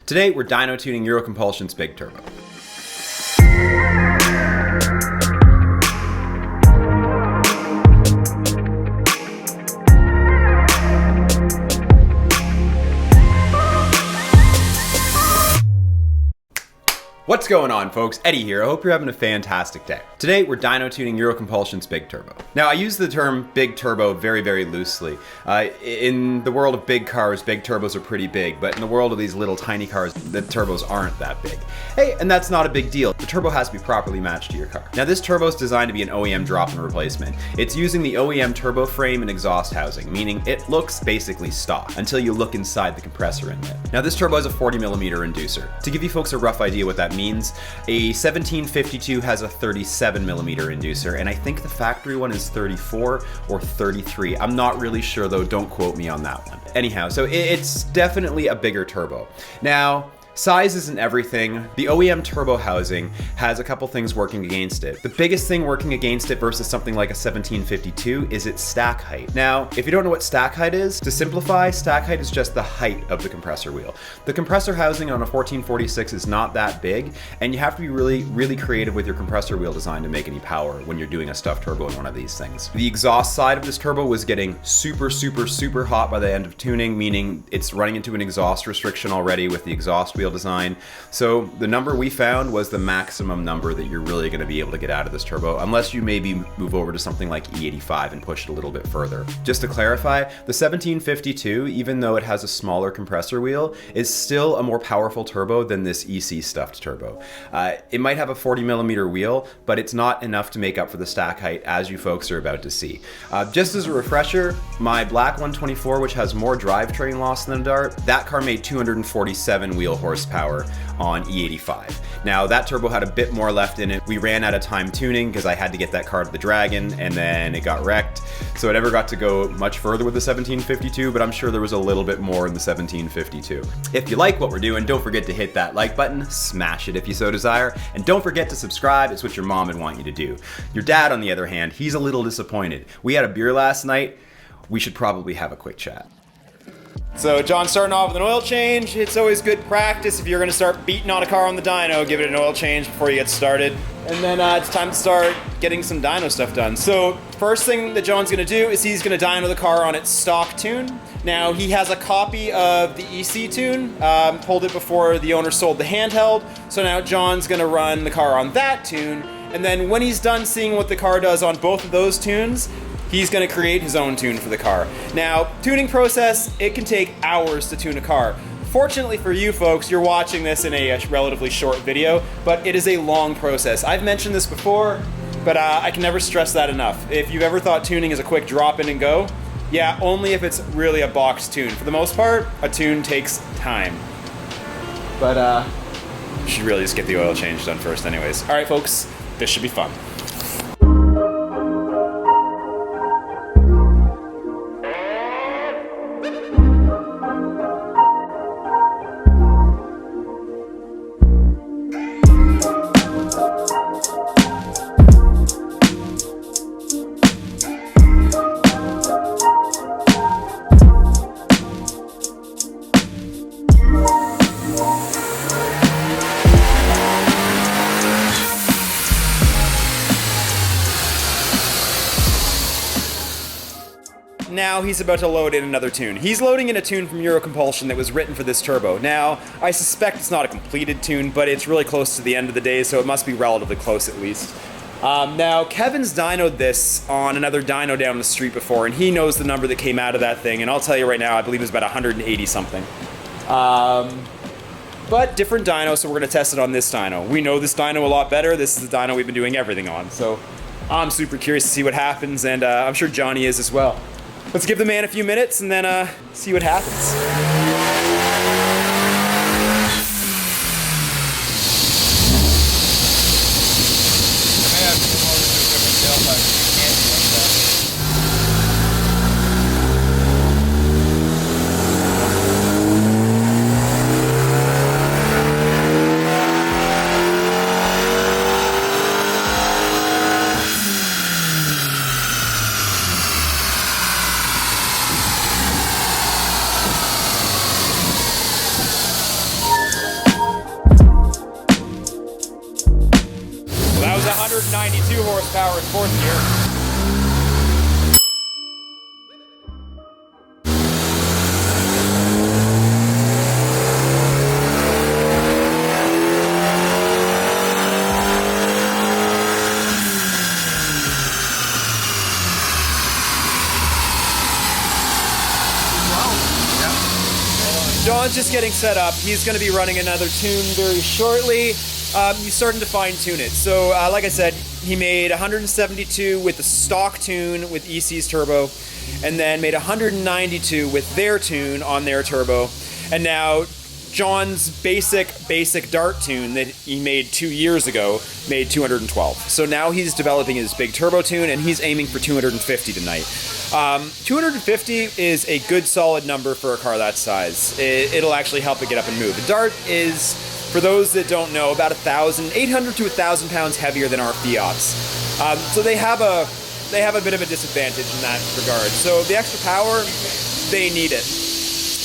Today we're dyno tuning EuroCompulsion's big turbo. What's going on, folks? Eddie here. I hope you're having a fantastic day. Today, we're dyno tuning EuroCompulsion's big turbo. Now, I use the term big turbo very, very loosely. In the world of big cars, big turbos are pretty big, but in the world of these little tiny cars, the turbos aren't that big. Hey, and that's not a big deal. The turbo has to be properly matched to your car. Now, this turbo is designed to be an OEM drop-in replacement. It's using the OEM turbo frame and exhaust housing, meaning it looks basically stock until you look inside the compressor inlet. Now, this turbo has a 40mm inducer. To give you folks a rough idea what that means, a 1752 has a 37mm inducer, and I think the factory one is 34 or 33. I'm not really sure though, don't quote me on that one. Anyhow, so it's definitely a bigger turbo. Now, size isn't everything. The OEM turbo housing has a couple things working against it. The biggest thing working against it versus something like a 1752 is its stack height. Now, if you don't know what stack height is, to simplify, stack height is just the height of the compressor wheel. The compressor housing on a 1446 is not that big, and you have to be really creative with your compressor wheel design to make any power when you're doing a stuffed turbo in one of these things. The exhaust side of this turbo was getting super hot by the end of tuning, meaning it's running into an exhaust restriction already with the exhaust wheel design. So the number we found was the maximum number that you're really going to be able to get out of this turbo, unless you maybe move over to something like E85 and push it a little bit further. Just to clarify, the 1752, even though it has a smaller compressor wheel, is still a more powerful turbo than this EC stuffed turbo. It might have a 40mm wheel, but it's not enough to make up for the stack height, as you folks are about to see. Just as a refresher, my black 124, which has more drivetrain loss than a Dart, that car made 247 wheel horsepower on E85. Now, that turbo had a bit more left in it. We ran out of time tuning because I had to get that car to the Dragon, and then it got wrecked. So I never got to go much further with the 1752, but I'm sure there was a little bit more in the 1752. If you like what we're doing, don't forget to hit that like button, smash it if you so desire, and don't forget to subscribe. It's what your mom would want you to do. Your dad, on the other hand, he's a little disappointed. We had a beer last night. We should probably have a quick chat. So John's starting off with an oil change. It's always good practice if you're going to start beating on a car on the dyno, give it an oil change before you get started. And then it's time to start getting some dyno stuff done. So first thing that John's going to do is he's going to dyno the car on its stock tune. Now, he has a copy of the EC tune, pulled it before the owner sold the handheld. So now John's going to run the car on that tune. And then when he's done seeing what the car does on both of those tunes, he's going to create his own tune for the car. Now, tuning process, it can take hours to tune a car. Fortunately for you folks, you're watching this in a relatively short video, but it is a long process. I've mentioned this before, but I can never stress that enough. If you've ever thought tuning is a quick drop in and go, yeah, only if it's really a box tune. For the most part, a tune takes time. But you should really just get the oil change done first anyways. All right, folks, this should be fun. Now he's about to load in another tune. He's loading in a tune from Euro Compulsion that was written for this turbo. Now, I suspect it's not a completed tune, but it's really close to the end of the day, so it must be relatively close at least. Now, Kevin's dynoed this on another dyno down the street before, and he knows the number that came out of that thing, and I'll tell you right now, I believe it was about 180 something. But different dyno, so we're going to test it on this dyno. We know this dyno a lot better. This is the dyno we've been doing everything on, so I'm super curious to see what happens, and I'm sure Johnny is as well. Let's give the man a few minutes and then see what happens. 292 horsepower in fourth gear. John's just getting set up. He's going to be running another tune very shortly. He's starting to fine tune it. So like I said, he made 172 with the stock tune with EC's turbo, and then made 192 with their tune on their turbo. And now John's basic dart tune that he made 2 years ago made 212. So now he's developing his big turbo tune, and he's aiming for 250 tonight. 250 is a good solid number for a car that size. It'll actually help it get up and move. The Dart is, for those that don't know, about 800 to 1,000 pounds heavier than our Fiats. So they have a bit of a disadvantage in that regard. So the extra power, they need it.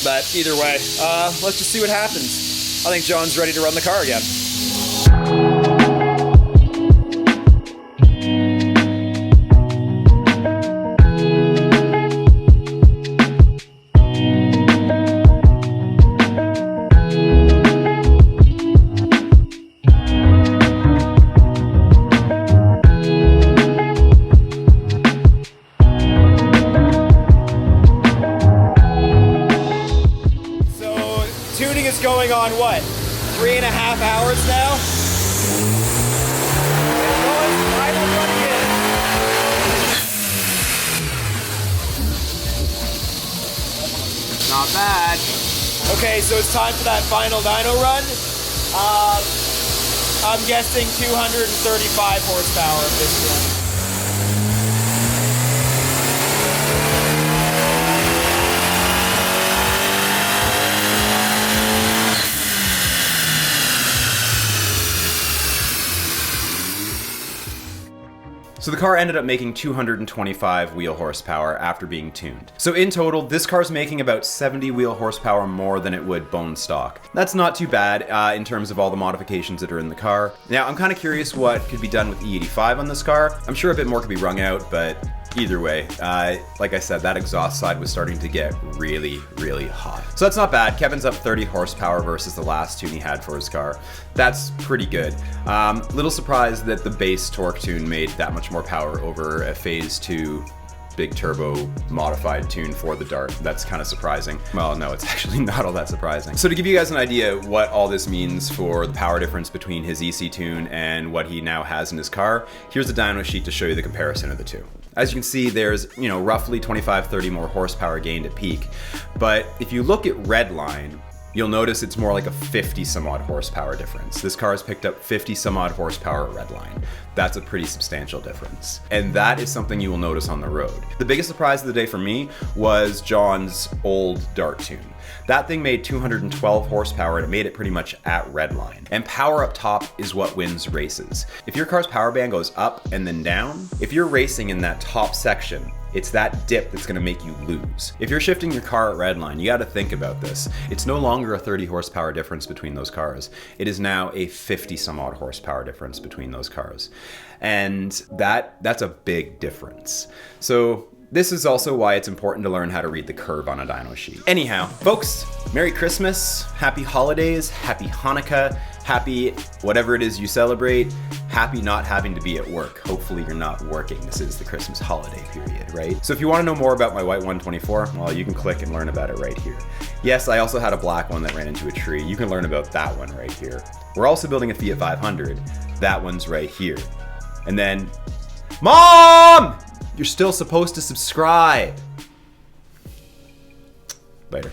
But either way, let's just see what happens. I think John's ready to run the car again. Going on what? 3.5 hours now? Final running in. Not bad. Okay, so it's time for that final dyno run. I'm guessing 235 horsepower at this point. So the car ended up making 225 wheel horsepower after being tuned. So in total, this car's making about 70 wheel horsepower more than it would bone stock. That's not too bad in terms of all the modifications that are in the car. Now, I'm kind of curious what could be done with E85 on this car. I'm sure a bit more could be wrung out, but either way, like I said, that exhaust side was starting to get really, really hot. So that's not bad. Kevin's up 30 horsepower versus the last tune he had for his car. That's pretty good. Little surprised that the base torque tune made that much more power over a phase 2 big turbo modified tune for the Dart. That's kind of surprising. Well, no, it's actually not all that surprising. So to give you guys an idea what all this means for the power difference between his EC tune and what he now has in his car, here's a dyno sheet to show you the comparison of the two. As you can see, there's, roughly 25-30 more horsepower gained at peak. But if you look at Redline, you'll notice it's more like a 50 some odd horsepower difference. This car has picked up 50 some odd horsepower at Redline. That's a pretty substantial difference. And that is something you will notice on the road. The biggest surprise of the day for me was John's old Dart tune. That thing made 212 horsepower and it made it pretty much at Redline. And power up top is what wins races. If your car's power band goes up and then down, if you're racing in that top section, it's that dip that's gonna make you lose. If you're shifting your car at Redline, you gotta think about this. It's no longer a 30 horsepower difference between those cars. It is now a 50 some odd horsepower difference between those cars. And that's a big difference. So this is also why it's important to learn how to read the curve on a dyno sheet. Anyhow, folks, Merry Christmas, Happy Holidays, Happy Hanukkah, happy whatever it is you celebrate, happy not having to be at work. Hopefully you're not working. This is the Christmas holiday period, right? So if you want to know more about my white 124, well, you can click and learn about it right here. Yes, I also had a black one that ran into a tree. You can learn about that one right here. We're also building a Fiat 500. That one's right here. And then, Mom! You're still supposed to subscribe. Later.